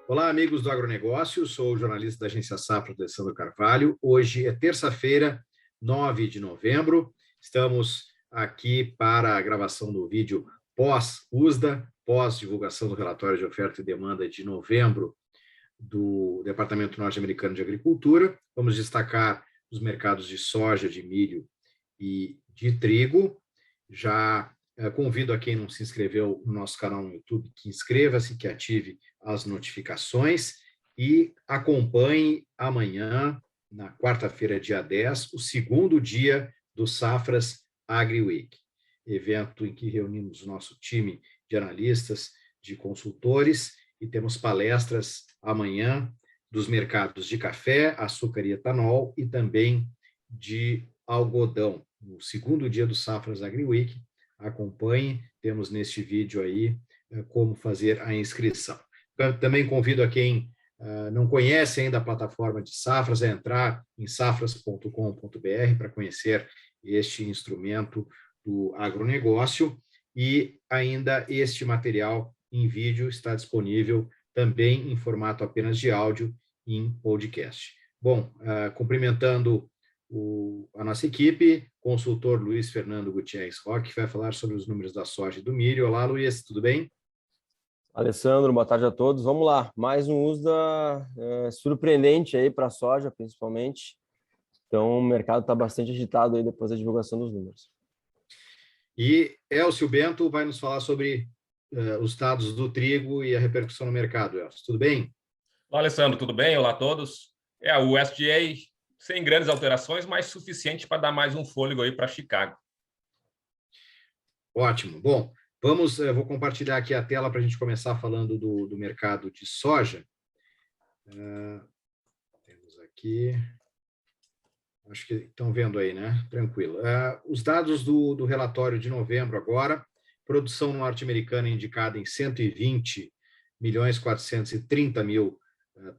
Olá, amigos do agronegócio, sou o jornalista da agência Safra, Alessandro Carvalho. Hoje é terça-feira, 9 de novembro. Estamos aqui para a gravação do vídeo pós-USDA, pós-divulgação do relatório de oferta e demanda de novembro do Departamento Norte-Americano de Agricultura. Vamos destacar os mercados de soja, de milho e de trigo. Já convido a quem não se inscreveu no nosso canal no YouTube que inscreva-se, que ative as notificações e acompanhe amanhã, na quarta-feira, dia 10, o segundo dia do Safras AgriWeek, evento em que reunimos o nosso time de analistas, de consultores, e temos palestras amanhã dos mercados de café, açúcar e etanol e também de algodão. No segundo dia do Safras AgriWeek, acompanhe, temos neste vídeo aí como fazer a inscrição. Também convido a quem não conhece ainda a plataforma de Safras a entrar em safras.com.br para conhecer este instrumento do agronegócio, e ainda este material em vídeo está disponível também em formato apenas de áudio em podcast. Bom, cumprimentando a nossa equipe, consultor Luiz Fernando Gutierrez Roque, que vai falar sobre os números da soja e do milho. Olá, Luiz, tudo bem? Alessandro, boa tarde a todos. Vamos lá, mais um USDA surpreendente aí para a soja, principalmente. Então, o mercado está bastante agitado aí depois da divulgação dos números. E Elcio Bento vai nos falar sobre os dados do trigo e a repercussão no mercado. Elcio, tudo bem? Olá, Alessandro, tudo bem? Olá a todos. O USDA sem grandes alterações, mas suficiente para dar mais um fôlego aí para Chicago. Ótimo. Bom, vou compartilhar aqui a tela para a gente começar falando do mercado de soja. Temos aqui, acho que estão vendo aí, né? Tranquilo. Os dados do relatório de novembro agora, produção norte-americana indicada em 120.430.000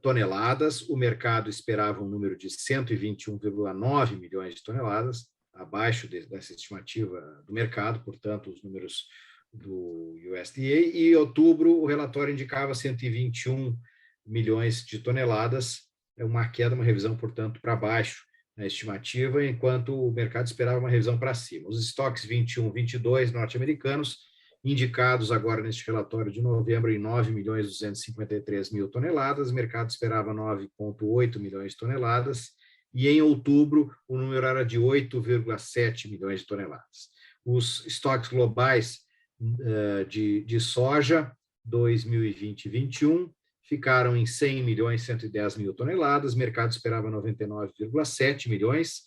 toneladas, o mercado esperava um número de 121,9 milhões de toneladas, abaixo dessa estimativa do mercado, portanto, os números do USDA, e em outubro o relatório indicava 121 milhões de toneladas, uma queda, uma revisão, portanto, para baixo na estimativa, enquanto o mercado esperava uma revisão para cima. Os estoques 21-22 norte-americanos, indicados agora neste relatório de novembro em 9.253.000 toneladas, o mercado esperava 9,8 milhões de toneladas, e em outubro o número era de 8,7 milhões de toneladas. Os estoques globais de soja 2020-21 ficaram em 100.110.000 toneladas, o mercado esperava 99,7 milhões,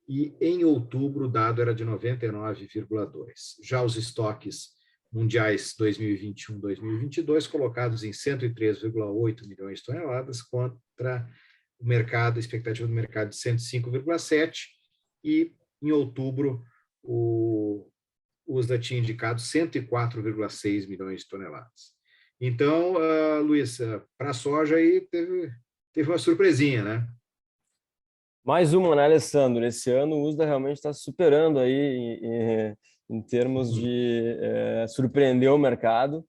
e em outubro o dado era de 99,2. Já os estoques mundiais 2021-2022 colocados em 103,8 milhões de toneladas contra o mercado, a expectativa do mercado de 105,7, e em outubro o USDA tinha indicado 104,6 milhões de toneladas. Então, Luiz, para a soja aí teve uma surpresinha, né? Mais uma, né, Alessandro? Esse ano o USDA realmente está superando aí em termos de surpreender o mercado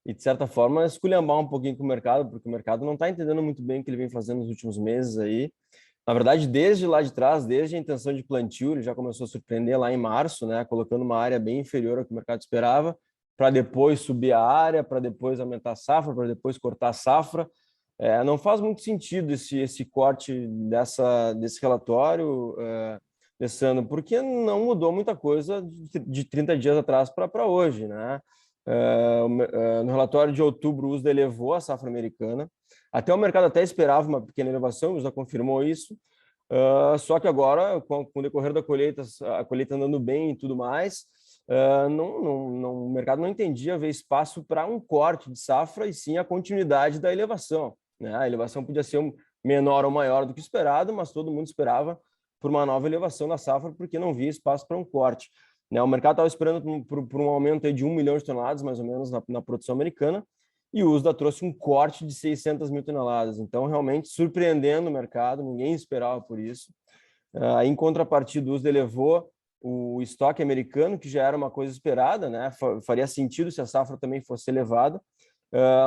e, de certa forma, esculhambar um pouquinho com o mercado, porque o mercado não está entendendo muito bem o que ele vem fazendo nos últimos meses aí. Na verdade, desde lá de trás, desde a intenção de plantio, ele já começou a surpreender lá em março, né, colocando uma área bem inferior ao que o mercado esperava, para depois subir a área, para depois aumentar a safra, para depois cortar a safra. Não faz muito sentido esse corte desse relatório, desse ano, porque não mudou muita coisa de 30 dias atrás para hoje, né? No relatório de outubro, o USDA elevou a safra americana. Até o mercado até esperava uma pequena elevação, o USDA confirmou isso. Só que agora, com o decorrer da colheita, a colheita andando bem e tudo mais, o mercado não entendia ver espaço para um corte de safra e sim a continuidade da elevação, né? A elevação podia ser menor ou maior do que esperado, mas todo mundo esperava por uma nova elevação na safra porque não via espaço para um corte, né? O mercado estava esperando por um aumento aí de 1 milhão de toneladas, mais ou menos, na produção americana, e o USDA trouxe um corte de 600.000 toneladas. Então, realmente, surpreendendo o mercado, ninguém esperava por isso. Em contrapartida, o USDA elevou o estoque americano, que já era uma coisa esperada, né? Faria sentido se a safra também fosse elevada,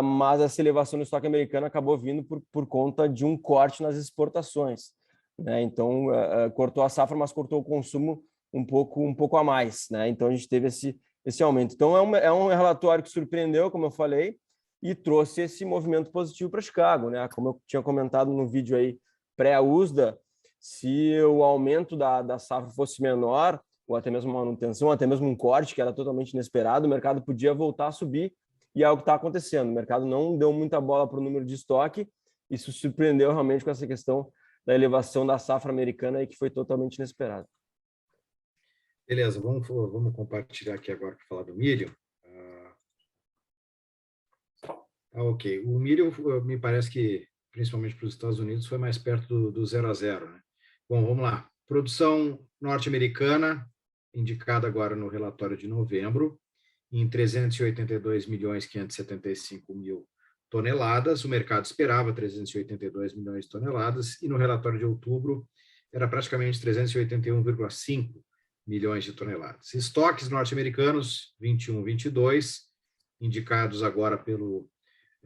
mas essa elevação no estoque americano acabou vindo por conta de um corte nas exportações, né? Então, cortou a safra, mas cortou o consumo um pouco a mais, né? Então, a gente teve esse aumento. Então, é um relatório que surpreendeu, como eu falei, e trouxe esse movimento positivo para Chicago, né? Como eu tinha comentado no vídeo aí pré-USDA, se o aumento da safra fosse menor, ou até mesmo uma manutenção, até mesmo um corte que era totalmente inesperado, o mercado podia voltar a subir, e é o que está acontecendo. O mercado não deu muita bola para o número de estoque, isso surpreendeu realmente com essa questão da elevação da safra americana, aí, que foi totalmente inesperada. Beleza, vamos compartilhar aqui agora para falar do milho. Ok. O milho, me parece que, principalmente para os Estados Unidos, foi mais perto do 0 a 0, né? Bom, vamos lá. Produção norte-americana, indicada agora no relatório de novembro, em 382.575.000 toneladas. O mercado esperava 382 milhões de toneladas, e no relatório de outubro era praticamente 381,5 milhões de toneladas. Estoques norte-americanos, 21, 22, indicados agora pelo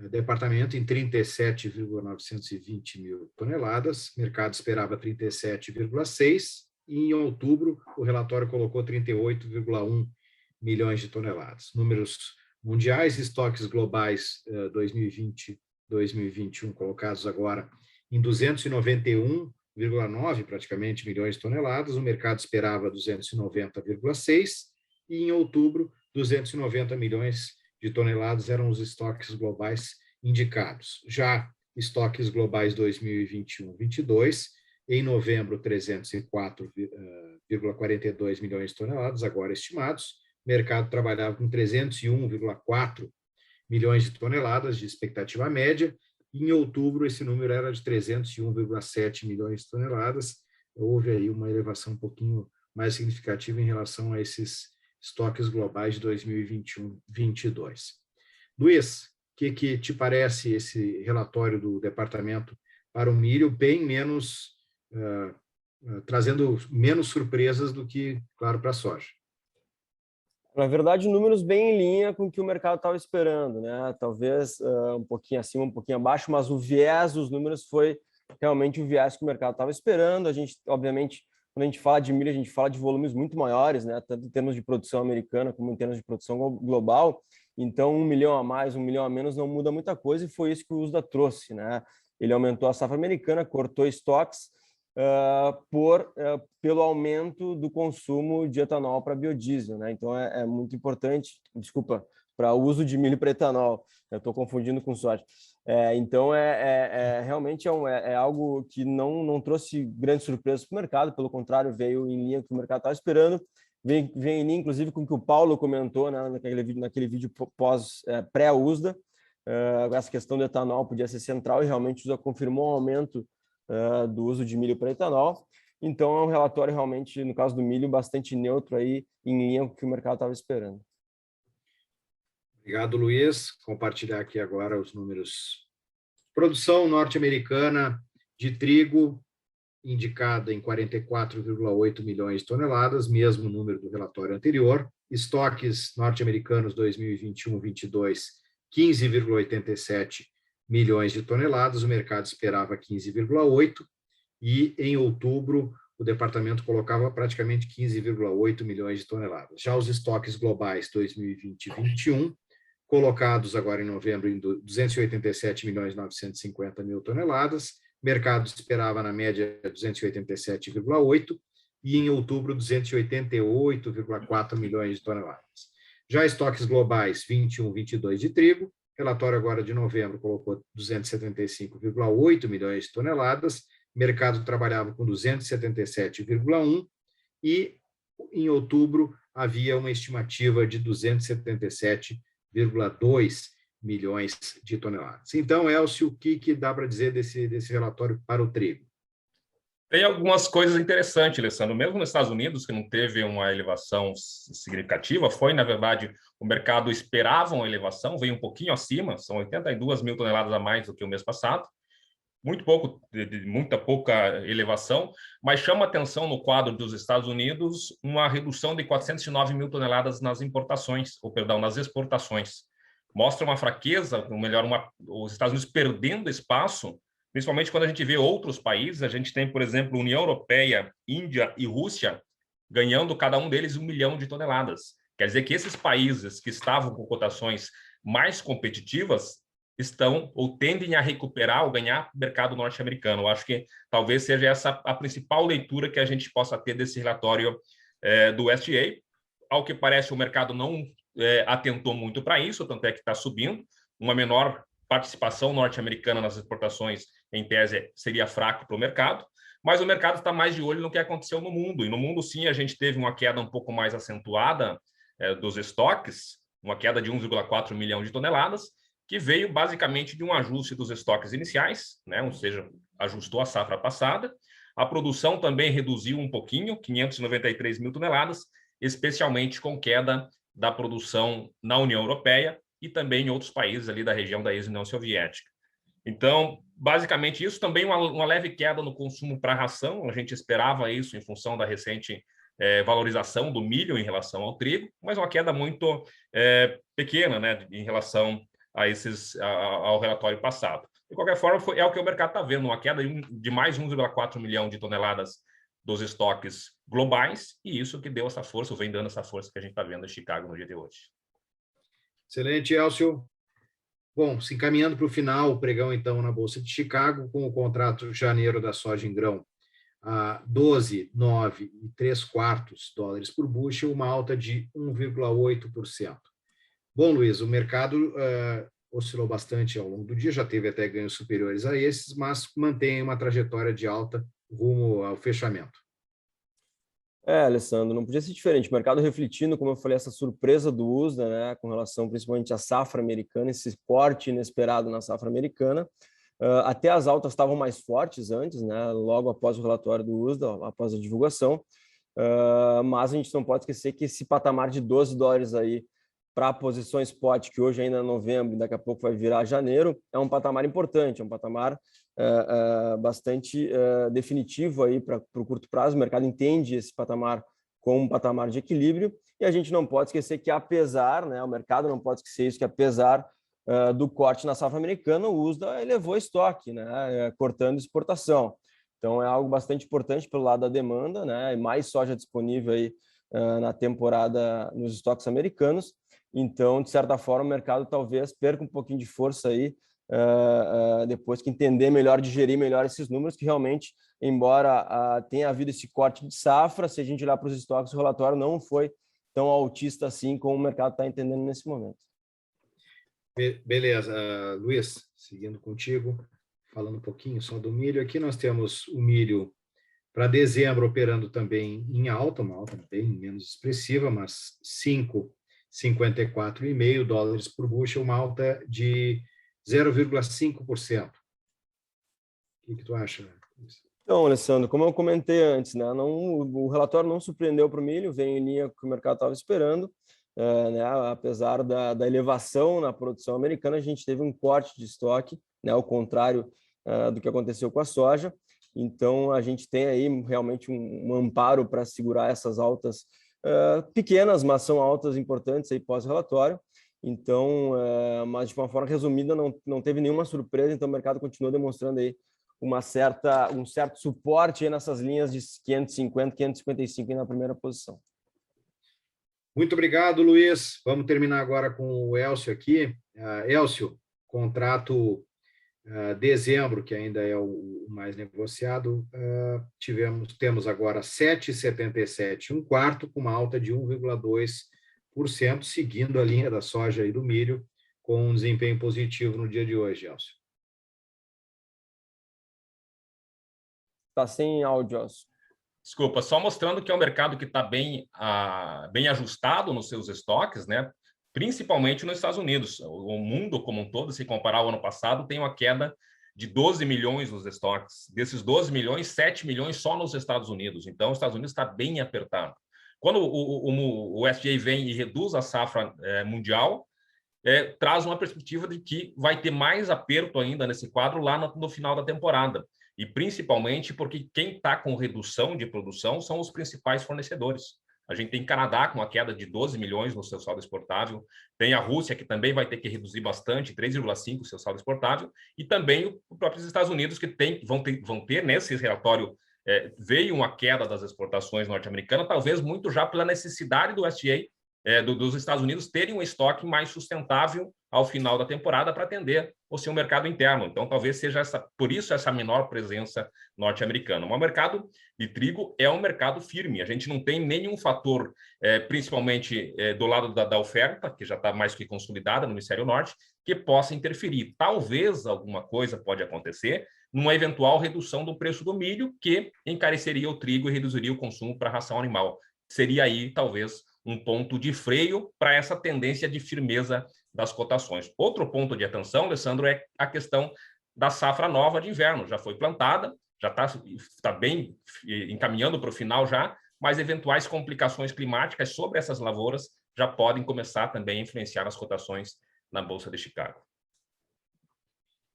departamento em 37,920 mil toneladas, o mercado esperava 37,6, e em outubro o relatório colocou 38,1 milhões de toneladas. Números mundiais, estoques globais 2020-2021 colocados agora em 291,9 praticamente milhões de toneladas, o mercado esperava 290,6, e em outubro 290 milhões de toneladas eram os estoques globais indicados. Já estoques globais 2021-22, em novembro 304,42 milhões de toneladas, agora estimados. O mercado trabalhava com 301,4 milhões de toneladas de expectativa média, e em outubro esse número era de 301,7 milhões de toneladas. Houve aí uma elevação um pouquinho mais significativa em relação a esses estoques globais de 2021-22. Luiz, o que te parece esse relatório do departamento para o milho, bem menos, trazendo menos surpresas do que, claro, para a soja? Na verdade, números bem em linha com o que o mercado estava esperando, né? Talvez um pouquinho acima, um pouquinho abaixo, mas o viés dos números foi realmente o viés que o mercado estava esperando. A gente, obviamente, quando a gente fala de milho, a gente fala de volumes muito maiores, né? Tanto em termos de produção americana como em termos de produção global. Então, 1 milhão a mais, 1 milhão a menos não muda muita coisa, e foi isso que o USDA trouxe, né? Ele aumentou a safra americana, cortou estoques pelo aumento do consumo de etanol para biodiesel, né? Então, é muito importante, desculpa, para o uso de milho para etanol. Eu estou confundindo com soja. Então, realmente é algo que não trouxe grandes surpresas para o mercado, pelo contrário, veio em linha com o que o mercado estava esperando, vem em linha, inclusive, com o que o Paulo comentou, né, naquele vídeo pré-USDA. Essa questão do etanol podia ser central, e realmente o USDA confirmou um aumento do uso de milho para etanol. Então, é um relatório realmente, no caso do milho, bastante neutro, aí, em linha com o que o mercado estava esperando. Obrigado, Luiz. Compartilhar aqui agora os números. Produção norte-americana de trigo, indicada em 44,8 milhões de toneladas, mesmo número do relatório anterior. Estoques norte-americanos 2021-22, 15,87 milhões de toneladas, o mercado esperava 15,8, e em outubro o departamento colocava praticamente 15,8 milhões de toneladas. Já os estoques globais 2020-21, colocados agora em novembro em 287.950.000 toneladas, o mercado esperava na média 287,8, e em outubro 288,4 milhões de toneladas. Já estoques globais 21-22 de trigo, relatório agora de novembro colocou 275,8 milhões de toneladas, o mercado trabalhava com 277,1, e em outubro havia uma estimativa de 277,2 milhões de toneladas. Então, Elcio, o que dá para dizer desse relatório para o trigo? Tem algumas coisas interessantes, Alessandro. Mesmo nos Estados Unidos, que não teve uma elevação significativa, na verdade, o mercado esperava uma elevação, veio um pouquinho acima, são 82 mil toneladas a mais do que o mês passado. Muita pouca elevação, mas chama atenção no quadro dos Estados Unidos uma redução de 409 mil toneladas nas exportações. mostra uma fraqueza, ou melhor, os Estados Unidos perdendo espaço, principalmente quando a gente vê outros países. A gente tem, por exemplo, União Europeia, Índia e Rússia ganhando cada um deles 1 milhão de toneladas. Quer dizer que esses países que estavam com cotações mais competitivas estão ou tendem a recuperar ou ganhar o mercado norte-americano. Eu acho que talvez seja essa a principal leitura que a gente possa ter desse relatório do USDA. Ao que parece, o mercado não atentou muito para isso, tanto é que está subindo. Uma menor participação norte-americana nas exportações, em tese, seria fraco para o mercado, mas o mercado está mais de olho no que aconteceu no mundo. E no mundo, sim, a gente teve uma queda um pouco mais acentuada dos estoques, uma queda de 1,4 milhão de toneladas, que veio basicamente de um ajuste dos estoques iniciais, né? Ou seja, ajustou a safra passada. A produção também reduziu um pouquinho, 593 mil toneladas, especialmente com queda da produção na União Europeia e também em outros países ali da região da ex-União Soviética. Então, basicamente isso, também uma leve queda no consumo para ração. A gente esperava isso em função da recente valorização do milho em relação ao trigo, mas uma queda muito pequena, né, em relação ao relatório passado. De qualquer forma, é o que o mercado está vendo, uma queda de mais 1,4 milhão de toneladas dos estoques globais, e isso que deu essa força, ou vem dando essa força que a gente está vendo em Chicago no dia de hoje. Excelente, Elcio. Bom, se encaminhando para o final, o pregão, então, na Bolsa de Chicago, com o contrato de janeiro da soja em grão a 12,9 dólares por bushel, uma alta de 1,8%. Bom, Luiz, o mercado oscilou bastante ao longo do dia, já teve até ganhos superiores a esses, mas mantém uma trajetória de alta rumo ao fechamento. Alessandro, não podia ser diferente. O mercado refletindo, como eu falei, essa surpresa do USDA, né, com relação principalmente à safra americana, esse corte inesperado na safra americana. Até as altas estavam mais fortes antes, né, logo após o relatório do USDA, após a divulgação. Mas a gente não pode esquecer que esse patamar de 12 dólares aí para a posição spot, que hoje ainda é novembro e daqui a pouco vai virar janeiro, é um patamar importante, é um patamar bastante definitivo aí para o curto prazo. O mercado entende esse patamar como um patamar de equilíbrio, e a gente não pode esquecer que, apesar, né, o mercado não pode esquecer isso, que apesar do corte na safra americana, o USDA elevou estoque, né, cortando exportação. Então, é algo bastante importante pelo lado da demanda, né, e mais soja disponível aí na temporada nos estoques americanos. Então, de certa forma, o mercado talvez perca um pouquinho de força aí, depois que entender melhor, digerir melhor esses números, que realmente, embora tenha havido esse corte de safra, se a gente olhar para os estoques, o relatório não foi tão altista assim como o mercado está entendendo nesse momento. Beleza. Luiz, seguindo contigo, falando um pouquinho só do milho, aqui nós temos o milho para dezembro operando também em alta, uma alta bem menos expressiva, mas 54,5 dólares por bushel, uma alta de 0,5%. O que tu acha? Então, Alessandro, como eu comentei antes, né, o relatório não surpreendeu para o milho, veio em linha com o que o mercado estava esperando. Né, apesar da elevação na produção americana, a gente teve um corte de estoque, né, ao contrário do que aconteceu com a soja. Então, a gente tem aí realmente um amparo para segurar essas altas pequenas, mas são altas importantes aí pós-relatório. Então, mas de uma forma resumida, não teve nenhuma surpresa, então o mercado continua demonstrando aí um certo suporte aí nessas linhas de 550, 555 aí na primeira posição. Muito obrigado, Luiz. Vamos terminar agora com o Elcio aqui. Elcio, contrato dezembro, que ainda é o mais negociado, temos agora 7,77, um quarto, com uma alta de 1,2%, seguindo a linha da soja e do milho, com um desempenho positivo no dia de hoje, Elcio. Está sem áudio, Elcio. Desculpa, só mostrando que é um mercado que está bem ajustado nos seus estoques, né? Principalmente nos Estados Unidos. O mundo como um todo, se comparar ao ano passado, tem uma queda de 12 milhões nos estoques. Desses 12 milhões, 7 milhões só nos Estados Unidos. Então, os Estados Unidos está bem apertado. Quando o USDA vem e reduz a safra mundial, traz uma perspectiva de que vai ter mais aperto ainda nesse quadro lá no final da temporada. E principalmente porque quem está com redução de produção são os principais fornecedores. A gente tem Canadá com uma queda de 12 milhões no seu saldo exportável, tem a Rússia, que também vai ter que reduzir bastante, 3,5 o seu saldo exportável, e também os próprios Estados Unidos, que vão ter nesse relatório, veio uma queda das exportações norte-americanas, talvez muito já pela necessidade do USDA, dos Estados Unidos terem um estoque mais sustentável ao final da temporada para atender o seu mercado interno. Então, talvez seja por isso essa menor presença norte-americana. O mercado de trigo é um mercado firme. A gente não tem nenhum fator, principalmente do lado da oferta, que já está mais que consolidada no hemisfério norte, que possa interferir. Talvez alguma coisa pode acontecer numa eventual redução do preço do milho, que encareceria o trigo e reduziria o consumo para a ração animal. Seria aí, talvez, um ponto de freio para essa tendência de firmeza das cotações. Outro ponto de atenção, Alessandro, é a questão da safra nova de inverno. Já foi plantada, já está bem encaminhando para o final já, mas eventuais complicações climáticas sobre essas lavouras já podem começar também a influenciar as cotações na Bolsa de Chicago.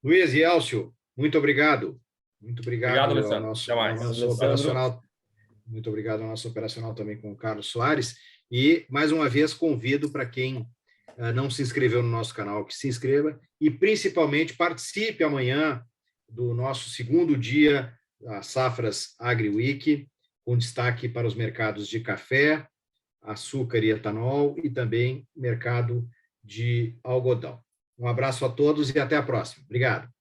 Luiz e Elcio, muito obrigado. Muito obrigado, Alessandro. ao nosso operacional. Muito obrigado ao nosso operacional também com o Carlos Soares. E, mais uma vez, convido para quem não se inscreveu no nosso canal que se inscreva e, principalmente, participe amanhã do nosso segundo dia da Safras AgriWeek, com destaque para os mercados de café, açúcar e etanol e também mercado de algodão. Um abraço a todos e até a próxima. Obrigado.